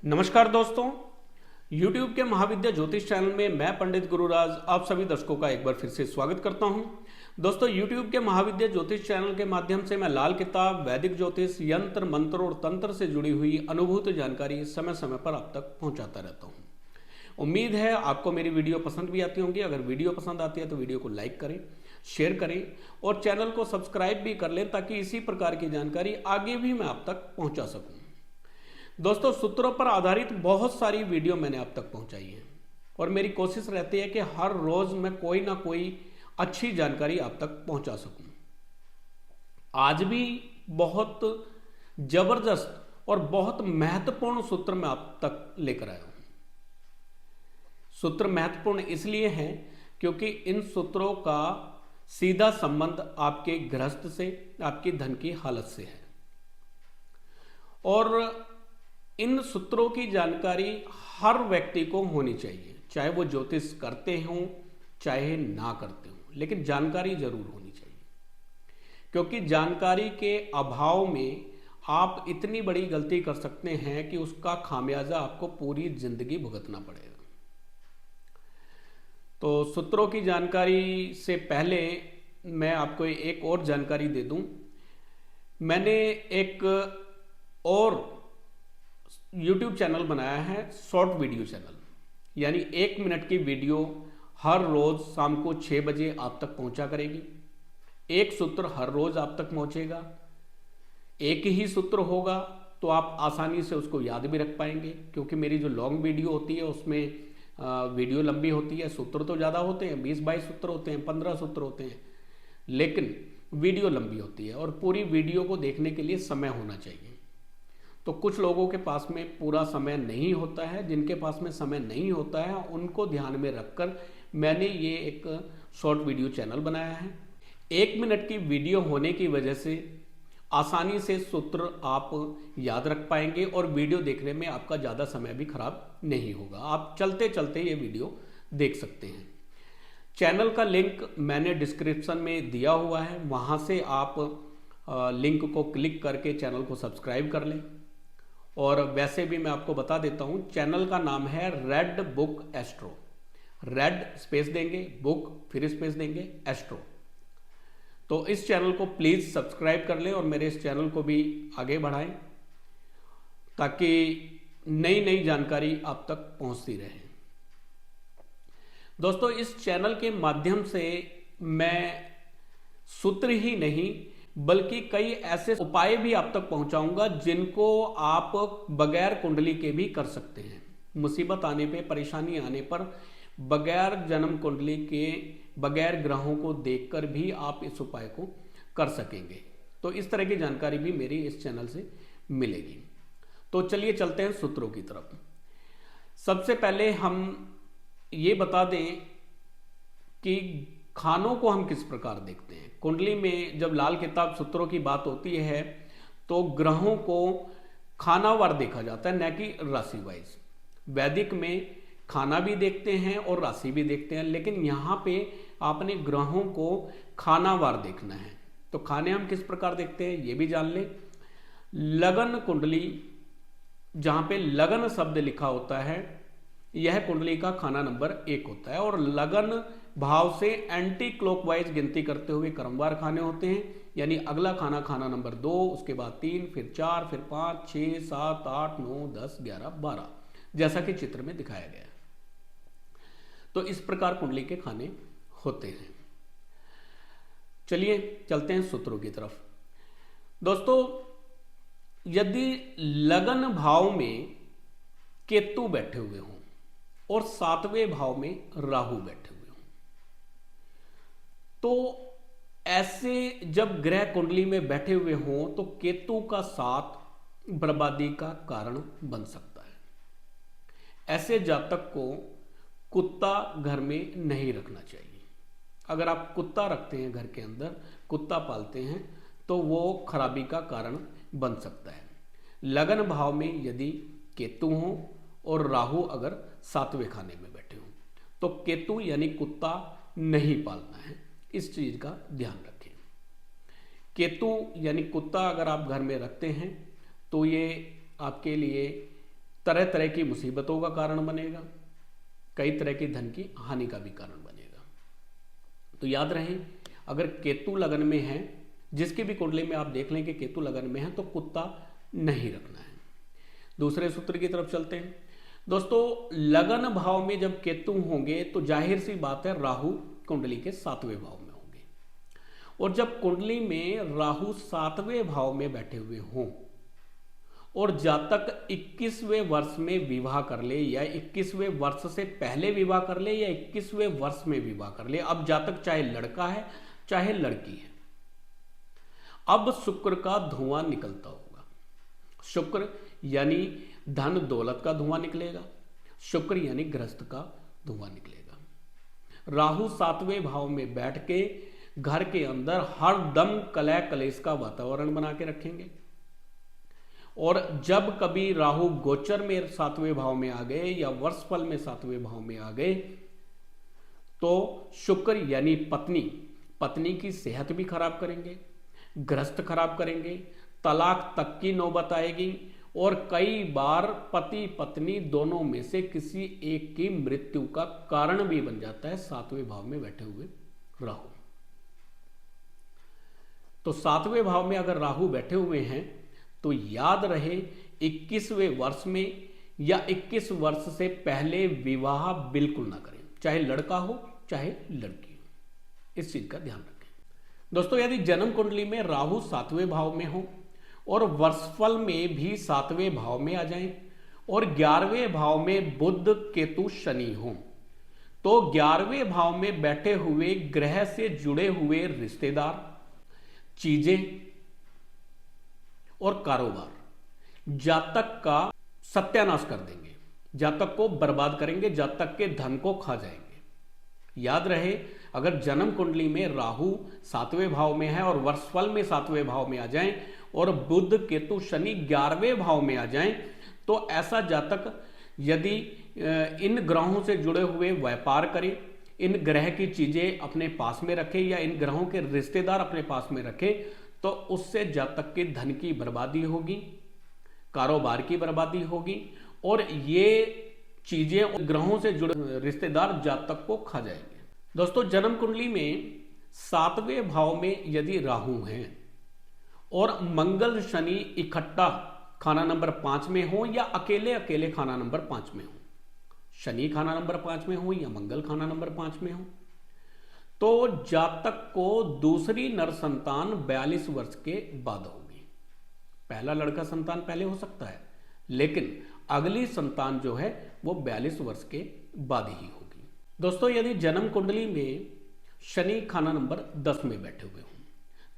नमस्कार दोस्तों, YouTube के महाविद्या ज्योतिष चैनल में मैं पंडित गुरुराज आप सभी दर्शकों का एक बार फिर से स्वागत करता हूं। दोस्तों, YouTube के महाविद्या ज्योतिष चैनल के माध्यम से मैं लाल किताब, वैदिक ज्योतिष, यंत्र मंत्र और तंत्र से जुड़ी हुई अनुभूत जानकारी समय समय पर आप तक पहुंचाता रहता हूं। उम्मीद है आपको मेरी वीडियो पसंद भी आती होंगी। अगर वीडियो पसंद आती है तो वीडियो को लाइक करें, शेयर करें और चैनल को सब्सक्राइब भी कर लें ताकि इसी प्रकार की जानकारी आगे भी मैं आप तक पहुंचा सकूं। दोस्तों, सूत्रों पर आधारित बहुत सारी वीडियो मैंने आप तक पहुंचाई है और मेरी कोशिश रहती है कि हर रोज मैं कोई ना कोई अच्छी जानकारी आप तक पहुंचा सकूं। आज भी बहुत जबरदस्त और बहुत महत्वपूर्ण सूत्र मैं आप तक लेकर आया हूं। सूत्र महत्वपूर्ण इसलिए हैं क्योंकि इन सूत्रों का सीधा संबंध आपके गृहस्थ से, आपकी धन की हालत से है और इन सूत्रों की जानकारी हर व्यक्ति को होनी चाहिए, चाहे वो ज्योतिष करते हों चाहे ना करते हों, लेकिन जानकारी जरूर होनी चाहिए। क्योंकि जानकारी के अभाव में आप इतनी बड़ी गलती कर सकते हैं कि उसका खामियाजा आपको पूरी जिंदगी भुगतना पड़ेगा। तो सूत्रों की जानकारी से पहले मैं आपको एक और जानकारी दे दूं। मैंने एक और YouTube चैनल बनाया है, शॉर्ट वीडियो चैनल, यानी 1 मिनट की वीडियो हर रोज शाम को 6 बजे आप तक पहुंचा करेगी। एक सूत्र हर रोज आप तक पहुंचेगा, एक ही सूत्र होगा तो आप आसानी से उसको याद भी रख पाएंगे। क्योंकि मेरी जो लॉन्ग वीडियो होती है उसमें वीडियो लंबी होती है, सूत्र तो ज़्यादा होते हैं, 20-22 सूत्र होते हैं, 15 सूत्र होते हैं, लेकिन वीडियो लंबी होती है और पूरी वीडियो को देखने के लिए समय होना चाहिए। तो कुछ लोगों के पास में पूरा समय नहीं होता है। जिनके पास में समय नहीं होता है उनको ध्यान में रखकर मैंने ये एक शॉर्ट वीडियो चैनल बनाया है। 1 मिनट की वीडियो होने की वजह से आसानी से सूत्र आप याद रख पाएंगे और वीडियो देखने में आपका ज़्यादा समय भी खराब नहीं होगा। आप चलते चलते ये वीडियो देख सकते हैं। चैनल का लिंक मैंने डिस्क्रिप्शन में दिया हुआ है, वहाँ से आप लिंक को क्लिक करके चैनल को सब्सक्राइब कर लें। और वैसे भी मैं आपको बता देता हूं, चैनल का नाम है red book astro. Red space देंगे, बुक फिर स्पेस देंगे, एस्ट्रो। तो इस चैनल को प्लीज सब्सक्राइब कर लें और मेरे इस चैनल को भी आगे बढ़ाएं ताकि नई नई जानकारी आप तक पहुंचती रहे। दोस्तों, इस चैनल के माध्यम से मैं सूत्र ही नहीं बल्कि कई ऐसे उपाय भी आप तक पहुंचाऊंगा जिनको आप बगैर कुंडली के भी कर सकते हैं। मुसीबत आने पे, परेशानी आने पर बगैर जन्म कुंडली के, बगैर ग्रहों को देखकर भी आप इस उपाय को कर सकेंगे। तो इस तरह की जानकारी भी मेरी इस चैनल से मिलेगी। तो चलिए चलते हैं सूत्रों की तरफ। सबसे पहले हम ये बता दें कि खानों को हम किस प्रकार देखते हैं। कुंडली में जब लाल किताब सूत्रों की बात होती है तो ग्रहों को खानावार देखा जाता है, न कि राशि वाइज। वैदिक में खाना भी देखते हैं और राशि भी देखते हैं, लेकिन यहाँ पे आपने ग्रहों को खानावार देखना है। तो खाने हम किस प्रकार देखते हैं ये भी जान लें। लगन कुंडली, जहाँ पे लगन शब्द लिखा होता है, यह कुंडली का खाना नंबर 1 होता है और लगन भाव से एंटी क्लॉकवाइज गिनती करते हुए क्रमवार खाने होते हैं। यानी अगला खाना, खाना नंबर 2, उसके बाद 3, फिर 4, फिर 5, 6, 7, 8, 9, 10, 11, 12, जैसा कि चित्र में दिखाया गया है। तो इस प्रकार कुंडली के खाने होते हैं। चलिए चलते हैं सूत्रों की तरफ। दोस्तों, यदि लगन भाव में केतु बैठे हुए हों और 7वें भाव में राहु बैठे हुए हों, तो ऐसे जब ग्रह कुंडली में बैठे हुए हों तो केतु का साथ बर्बादी का कारण बन सकता है। ऐसे जातक को कुत्ता घर में नहीं रखना चाहिए। अगर आप कुत्ता रखते हैं घर के अंदर, कुत्ता पालते हैं, तो वो खराबी का कारण बन सकता है। लगन भाव में यदि केतु हो और राहु अगर 7वें खाने में बैठे हों तो केतु यानी कुत्ता नहीं पालना है। इस चीज का ध्यान रखें। केतु यानी कुत्ता अगर आप घर में रखते हैं तो ये आपके लिए तरह तरह की मुसीबतों का कारण बनेगा, कई तरह की धन की हानि का भी कारण बनेगा। तो याद रहे, अगर केतु लगन में है, जिसकी भी कुंडली में आप देख लें कि केतु लगन में है, तो कुत्ता नहीं रखना है। दूसरे सूत्र की तरफ चलते हैं। दोस्तों, लगन भाव में जब केतु होंगे तो जाहिर सी बात है राहु कुंडली के 7वें भाव में होंगे, और जब कुंडली में राहु 7वें भाव में बैठे हुए हों और जातक 21वें वर्ष में विवाह कर ले या 21वें वर्ष से पहले विवाह कर ले या 21वें वर्ष में विवाह कर ले, अब जातक चाहे लड़का है चाहे लड़की है, अब शुक्र का धुआं निकलता होगा। शुक्र यानी धन दौलत का धुआं निकलेगा, शुक्र यानी गृहस्थ का धुआं निकलेगा। राहु 7वें भाव में बैठ के घर के अंदर हर दम कलह कलेश का वातावरण बना के रखेंगे, और जब कभी राहु गोचर में 7वें भाव में आ गए या वर्षफल में 7वें भाव में आ गए तो शुक्र यानी पत्नी की सेहत भी खराब करेंगे, ग्रस्त खराब करेंगे, तलाक तक की नौबत आएगी, और कई बार पति पत्नी दोनों में से किसी एक की मृत्यु का कारण भी बन जाता है 7वें भाव में बैठे हुए राहु। तो 7वें भाव में अगर राहु बैठे हुए हैं तो याद रहे 21वें वर्ष में या 21 वर्ष से पहले विवाह बिल्कुल ना करें, चाहे लड़का हो चाहे लड़की हो, इस चीज का ध्यान रखें। दोस्तों, यदि जन्म कुंडली में राहु 7वें भाव में हो और वर्षफल में भी 7वें भाव में आ जाएं और 11वें भाव में बुध केतु शनि हो, तो 11वें भाव में बैठे हुए ग्रह से जुड़े हुए रिश्तेदार, चीजें और कारोबार जातक का सत्यानाश कर देंगे, जातक को बर्बाद करेंगे, जातक के धन को खा जाएंगे। याद रहे, अगर जन्म कुंडली में राहु 7वें भाव में है और वर्षफल में 7वें भाव में आ जाएं और बुध केतु शनि 11वें भाव में आ जाएं, तो ऐसा जातक यदि इन ग्रहों से जुड़े हुए व्यापार करे, इन ग्रह की चीजें अपने पास में रखे या इन ग्रहों के रिश्तेदार अपने पास में रखे, तो उससे जातक के धन की बर्बादी होगी, कारोबार की बर्बादी होगी, और ये चीजें ग्रहों से जुड़े रिश्तेदार जातक को खा जाएंगे। दोस्तों, जन्म कुंडली में 7वें भाव में यदि राहु हैं और मंगल शनि इकट्ठा खाना नंबर 5 में हो या अकेले अकेले खाना नंबर 5 में हो, शनि खाना नंबर 5 में हो या मंगल खाना नंबर 5 में हो, तो जातक को दूसरी नर संतान 42 वर्ष के बाद होगी। पहला लड़का संतान पहले हो सकता है, लेकिन अगली संतान जो है वो 42 वर्ष के बाद ही होगी। दोस्तों, यदि जन्म कुंडली में शनि खाना नंबर 10 में बैठे हुए हों,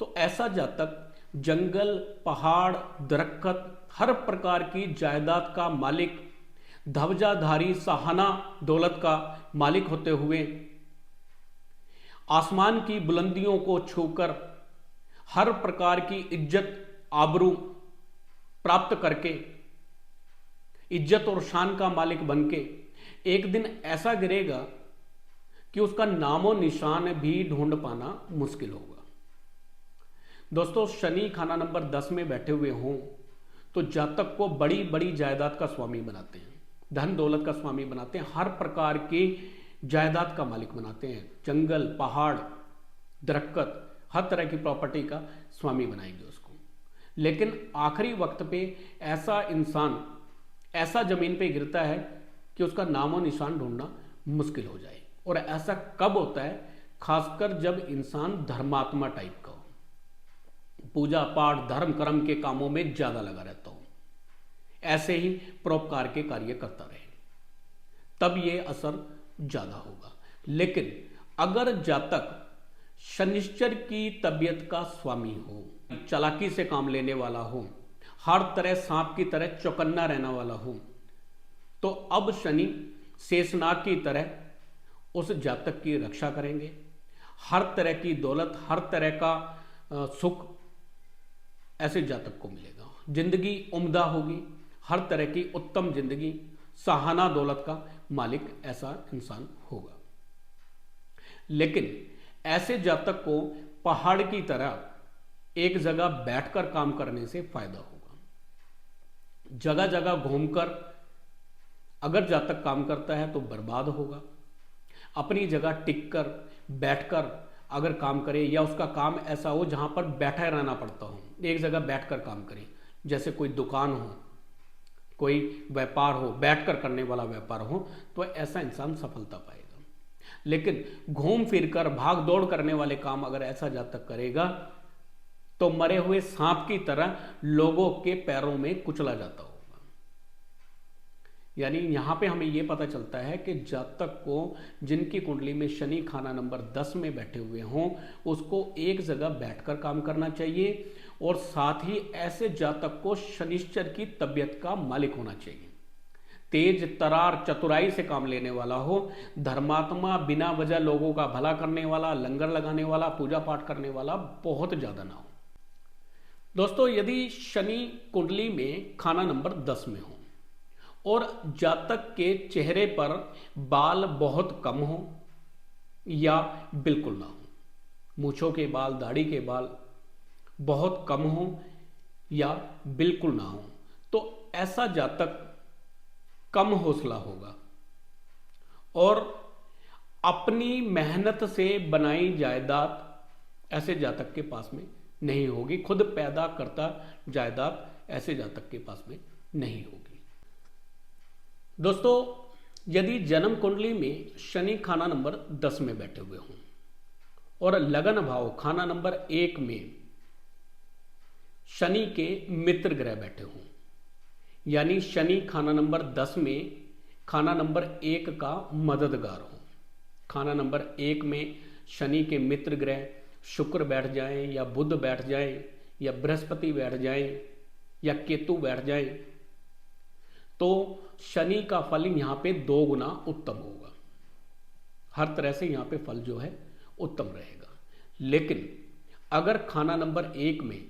तो ऐसा जातक जंगल, पहाड़, दरख्त, हर प्रकार की जायदाद का मालिक, ध्वजाधारी सहाना दौलत का मालिक होते हुए आसमान की बुलंदियों को छूकर हर प्रकार की इज्जत आबरू प्राप्त करके इज्जत और शान का मालिक बनके एक दिन ऐसा गिरेगा कि उसका नामो निशान भी ढूंढ पाना मुश्किल होगा। दोस्तों, शनि खाना नंबर 10 में बैठे हुए हों तो जातक को बड़ी बड़ी जायदाद का स्वामी बनाते हैं, धन दौलत का स्वामी बनाते हैं, हर प्रकार की जायदाद का मालिक बनाते हैं, जंगल, पहाड़, दरख्त, हर तरह की प्रॉपर्टी का स्वामी बनाएंगे उसको। लेकिन आखिरी वक्त पे ऐसा इंसान ऐसा जमीन पे गिरता है कि उसका नामो निशान ढूंढना मुश्किल हो जाए। और ऐसा कब होता है? खासकर जब इंसान धर्मात्मा टाइप का हो, पूजा पाठ धर्म कर्म के कामों में ज्यादा लगा रहता हो, ऐसे ही परोपकार के कार्य करता रहे, तब ये असर ज्यादा होगा। लेकिन अगर जातक शनिश्चर की तबीयत का स्वामी हो, चालाकी से काम लेने वाला हो, हर तरह सांप की तरह चौकन्ना रहने वाला हो, तो अब शनि शेषनाग की तरह उस जातक की रक्षा करेंगे। हर तरह की दौलत, हर तरह का सुख ऐसे जातक को मिलेगा। जिंदगी उम्दा होगी, हर तरह की उत्तम जिंदगी, सहाना दौलत का मालिक ऐसा इंसान होगा। लेकिन ऐसे जातक को पहाड़ की तरह एक जगह बैठकर काम करने से फायदा होगा। जगह जगह घूमकर अगर जातक काम करता है तो बर्बाद होगा। अपनी जगह टिक कर बैठकर अगर काम करे, या उसका काम ऐसा हो जहां पर बैठा रहना पड़ता हो, एक जगह बैठकर काम करे, जैसे कोई दुकान हो, कोई व्यापार हो, बैठकर करने वाला व्यापार हो, तो ऐसा इंसान सफलता पाएगा। लेकिन घूम फिरकर भाग दौड़ करने वाले काम अगर ऐसा जातक करेगा तो मरे हुए सांप की तरह लोगों के पैरों में कुचला जाता होगा। यानी यहां पे हमें यह पता चलता है कि जातक को जिनकी कुंडली में शनि खाना नंबर 10 में बैठे हुए हों, उसको एक जगह बैठकर काम करना चाहिए, और साथ ही ऐसे जातक को शनिश्चर की तबीयत का मालिक होना चाहिए। तेज तरार चतुराई से काम लेने वाला हो, धर्मात्मा, बिना वजह लोगों का भला करने वाला, लंगर लगाने वाला, पूजा पाठ करने वाला बहुत ज्यादा ना हो। दोस्तों, यदि शनि कुंडली में खाना नंबर 10 में हो और जातक के चेहरे पर बाल बहुत कम हो या बिल्कुल ना हो, मूंछों के बाल, दाढ़ी के बाल बहुत कम हो या बिल्कुल ना हो, तो ऐसा जातक कम हौसला होगा और अपनी मेहनत से बनाई जायदाद ऐसे जातक के पास में नहीं होगी। खुद पैदा करता जायदाद ऐसे जातक के पास में नहीं होगी। दोस्तों, यदि जन्म कुंडली में शनि खाना नंबर 10 में बैठे हुए हों और लगन भाव खाना नंबर 1 में शनि के मित्र ग्रह बैठे हों, यानी शनि खाना नंबर 10 में खाना नंबर 1 का मददगार हो, खाना नंबर 1 में शनि के मित्र ग्रह शुक्र बैठ जाएं या बुध बैठ जाएं या बृहस्पति बैठ जाएं या केतु बैठ जाएं, तो शनि का फल यहां पे 2 गुना उत्तम होगा। हर तरह से यहां पे फल जो है उत्तम रहेगा। लेकिन अगर खाना नंबर 1 में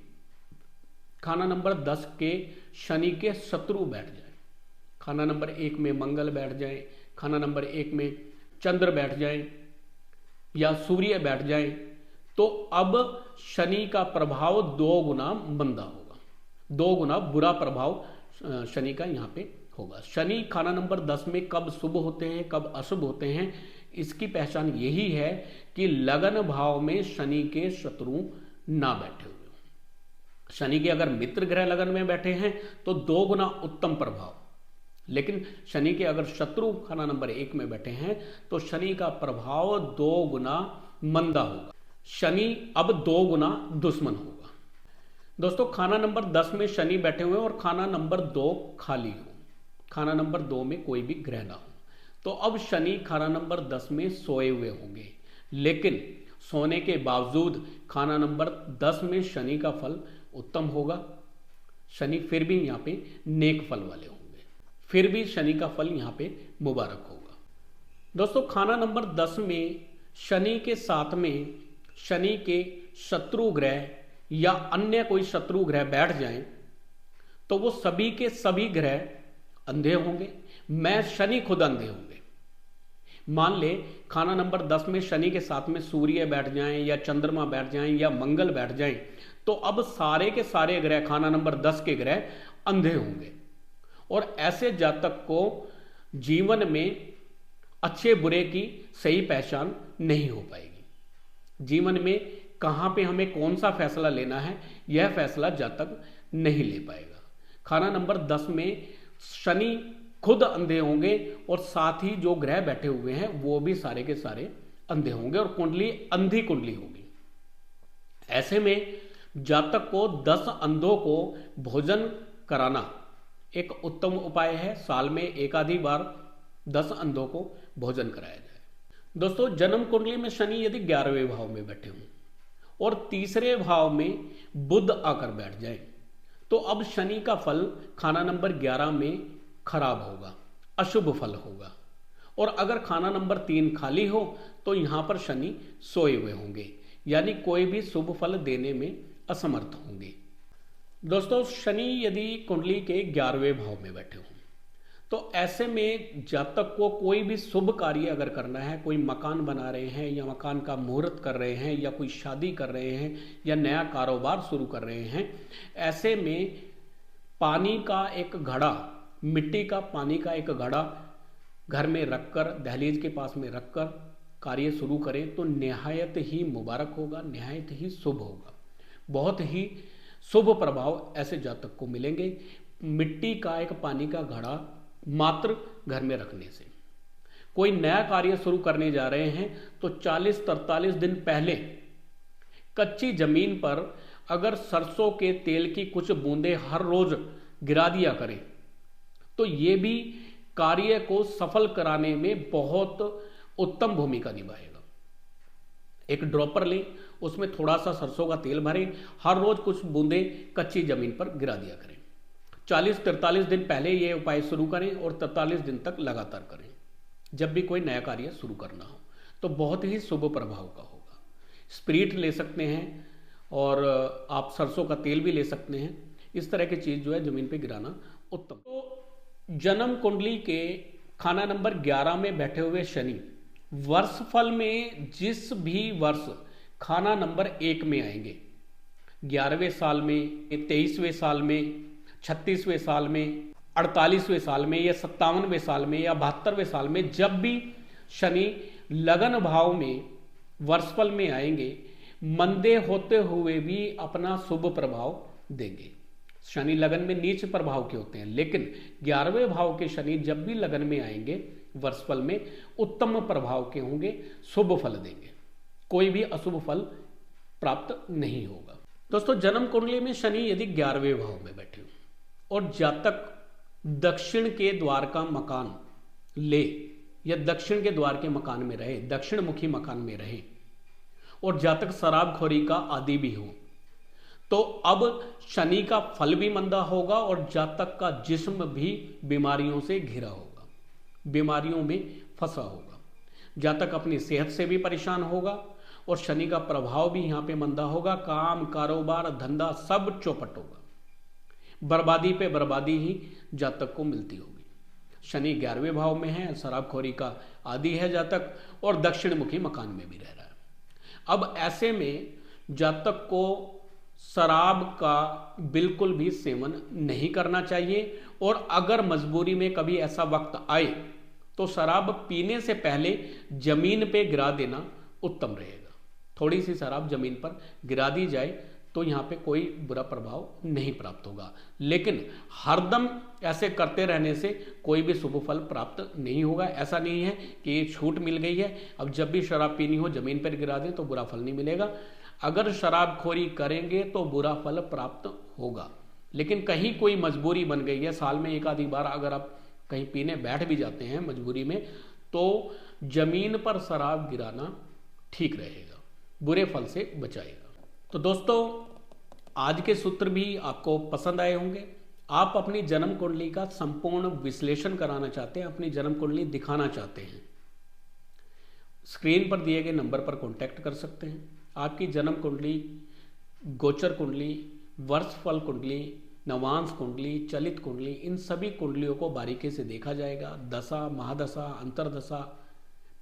खाना नंबर 10 के शनि के शत्रु बैठ जाए, खाना नंबर 1 में मंगल बैठ जाए, खाना नंबर 1 में चंद्र बैठ जाए या सूर्य बैठ जाए, तो अब शनि का प्रभाव 2 गुना मंदा होगा, 2 गुना बुरा प्रभाव शनि का यहां पे होगा। शनि खाना नंबर 10 में कब शुभ होते हैं, कब अशुभ होते हैं, इसकी पहचान यही है कि लगन भाव में शनि के शत्रु ना बैठे हुए। शनि के अगर मित्र ग्रह लगन में बैठे हैं तो 2 गुना उत्तम प्रभाव, लेकिन शनि के अगर शत्रु खाना नंबर 1 में बैठे हैं तो शनि का प्रभाव 2 गुना मंदा होगा। शनि अब 2 गुना दुश्मन होगा। दोस्तों, खाना नंबर 10 में शनि बैठे हुए और खाना नंबर 2 खाली हो, खाना नंबर 2 में कोई भी ग्रह ना हो, तो अब शनि खाना नंबर 10 में सोए हुए होंगे। लेकिन सोने के बावजूद खाना नंबर 10 में शनि का फल उत्तम होगा। शनि फिर भी यहां पे नेक फल वाले होंगे, फिर भी शनि का फल यहां पे मुबारक होगा। दोस्तों, खाना नंबर 10 में शनि के साथ में शनि के शत्रु ग्रह या अन्य कोई शत्रु ग्रह बैठ जाएं तो वो सभी के सभी ग्रह अंधे होंगे। मैं शनि खुद अंधे होंगे। मान ले खाना नंबर 10 में शनि के साथ में सूर्य बैठ जाएं या चंद्रमा बैठ जाएं या मंगल बैठ जाएं, तो अब सारे के सारे ग्रह खाना नंबर 10 के ग्रह अंधे होंगे और ऐसे जातक को जीवन में अच्छे बुरे की सही पहचान नहीं हो पाएगी। जीवन में कहां पे हमें कौन सा फैसला लेना है, यह फैसला जातक नहीं ले पाएगा। खाना नंबर 10 में शनि खुद अंधे होंगे और साथ ही जो ग्रह बैठे हुए हैं वो भी सारे के सारे अंधे होंगे और कुंडली अंधी कुंडली होगी। ऐसे में जातक को 10 अंधों को भोजन कराना एक उत्तम उपाय है। साल में एक आधी बार 10 अंधों को भोजन कराया जाए। दोस्तों, जन्म कुंडली में शनि यदि 11वें भाव में बैठे हों और तीसरे भाव में बुध आकर बैठ जाए तो अब शनि का फल खाना नंबर 11 में खराब होगा, अशुभ फल होगा। और अगर खाना नंबर 3 खाली हो तो यहां पर शनि सोए हुए होंगे, यानी कोई भी शुभ फल देने में असमर्थ होंगे। दोस्तों, शनि यदि कुंडली के 11वें भाव में बैठे हों तो ऐसे में जातक को कोई भी शुभ कार्य अगर करना है, कोई मकान बना रहे हैं या मकान का मुहूर्त कर रहे हैं या कोई शादी कर रहे हैं या नया कारोबार शुरू कर रहे हैं, ऐसे में पानी का एक घड़ा मिट्टी का पानी का एक घड़ा घर में रखकर, दहलीज के पास में रखकर कार्य शुरू करें तो निहायत ही मुबारक होगा, निहायत ही शुभ होगा। बहुत ही शुभ प्रभाव ऐसे जातक को मिलेंगे मिट्टी का एक पानी का घड़ा मात्र घर में रखने से। कोई नया कार्य शुरू करने जा रहे हैं तो 40-43 दिन पहले कच्ची जमीन पर अगर सरसों के तेल की कुछ बूंदें हर रोज गिरा दिया करें तो ये भी कार्य को सफल कराने में बहुत उत्तम भूमिका निभाएगा। एक ड्रॉपर लें, उसमें थोड़ा सा सरसों का तेल भरें, हर रोज कुछ बूंदें कच्ची जमीन पर गिरा दिया करें। 40-43 दिन पहले ये उपाय शुरू करें और 43 दिन तक लगातार करें। जब भी कोई नया कार्य शुरू करना हो तो बहुत ही शुभ प्रभाव का होगा। स्प्रीट ले सकते हैं और आप सरसों का तेल भी ले सकते हैं। इस तरह की चीज जो है जमीन पे गिराना उत्तम। तो जन्म कुंडली के खाना नंबर 11 में बैठे हुए शनि वर्षफल में जिस भी वर्ष खाना नंबर 1 में आएंगे, 11वें साल में, 23वें साल में, 36वें साल में, 48वें साल में या 57वें साल में या 72वें साल में, जब भी शनि लगन भाव में वर्षफल में आएंगे, मंदे होते हुए भी अपना शुभ प्रभाव देंगे। शनि लगन में नीच प्रभाव के होते हैं, लेकिन 11वें भाव के शनि जब भी लगन में आएंगे वर्षफल में उत्तम प्रभाव के होंगे, शुभ फल देंगे, कोई भी अशुभ फल प्राप्त नहीं होगा। दोस्तों, जन्म कुंडली में शनि यदि 11वें भाव में बैठे हो और जातक दक्षिण के द्वार का मकान ले या दक्षिण के द्वार के मकान में रहे, दक्षिण मुखी मकान में रहे और जातक शराबखोरी का आदी भी हो, तो अब शनि का फल भी मंदा होगा और जातक का जिस्म भी बीमारियों से घिरा होगा, बीमारियों में फंसा होगा। जातक अपनी सेहत से भी परेशान होगा और शनि का प्रभाव भी यहां पे मंदा होगा। काम, कारोबार, धंधा सब चौपट होगा। बर्बादी पे बर्बादी ही जातक को मिलती होगी। शनि 11वें भाव में है, शराबखोरी का आदी है जातक और दक्षिण मुखी मकान में भी रह रहा है। अब ऐसे में जातक को शराब का बिल्कुल भी सेवन नहीं करना चाहिए और अगर मजबूरी में कभी ऐसा वक्त आए तो शराब पीने से पहले जमीन पे गिरा देना उत्तम रहेगा। थोड़ी सी शराब जमीन पर गिरा दी जाए तो यहाँ पे कोई बुरा प्रभाव नहीं प्राप्त होगा, लेकिन हरदम ऐसे करते रहने से कोई भी शुभ फल प्राप्त नहीं होगा। ऐसा नहीं है कि ये छूट मिल गई है, अब जब भी शराब पीनी हो जमीन पर गिरा दें तो बुरा फल नहीं मिलेगा। अगर शराबखोरी करेंगे तो बुरा फल प्राप्त होगा, लेकिन कहीं कोई मजबूरी बन गई है, साल में एक आधी बार अगर आप कहीं पीने बैठ भी जाते हैं मजबूरी में, तो जमीन पर शराब गिराना ठीक रहेगा, बुरे फल से बचाएगा। तो दोस्तों, आज के सूत्र भी आपको पसंद आए होंगे। आप अपनी जन्म कुंडली का संपूर्ण विश्लेषण कराना चाहते हैं, अपनी जन्म कुंडली दिखाना चाहते हैं, स्क्रीन पर दिए गए नंबर पर कांटेक्ट कर सकते हैं। आपकी जन्म कुंडली, गोचर कुंडली, वर्षफल कुंडली, नवांश कुंडली, चलित कुंडली, इन सभी कुंडलियों को बारीकी से देखा जाएगा। दशा, महादशा, अंतरदशा,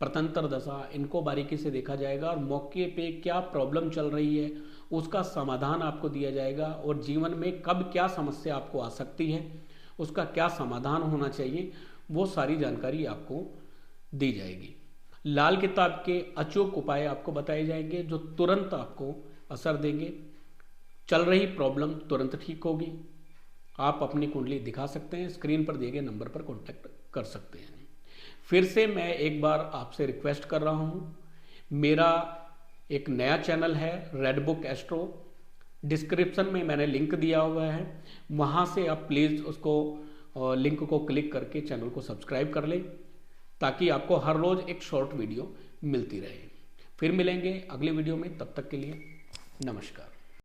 प्रतंत्र दशा, इनको बारीकी से देखा जाएगा और मौके पे क्या प्रॉब्लम चल रही है उसका समाधान आपको दिया जाएगा और जीवन में कब क्या समस्या आपको आ सकती है, उसका क्या समाधान होना चाहिए, वो सारी जानकारी आपको दी जाएगी। लाल किताब के अचूक उपाय आपको बताए जाएंगे जो तुरंत आपको असर देंगे। चल रही प्रॉब्लम तुरंत ठीक होगी। आप अपनी कुंडली दिखा सकते हैं, स्क्रीन पर दिए गए नंबर पर कॉन्टैक्ट कर सकते हैं। फिर से मैं एक बार आपसे रिक्वेस्ट कर रहा हूँ, मेरा एक नया चैनल है रेड बुक एस्ट्रो, डिस्क्रिप्शन में मैंने लिंक दिया हुआ है, वहाँ से आप प्लीज़ उसको लिंक को क्लिक करके चैनल को सब्सक्राइब कर लें ताकि आपको हर रोज़ एक शॉर्ट वीडियो मिलती रहे। फिर मिलेंगे अगली वीडियो में, तब तक के लिए नमस्कार।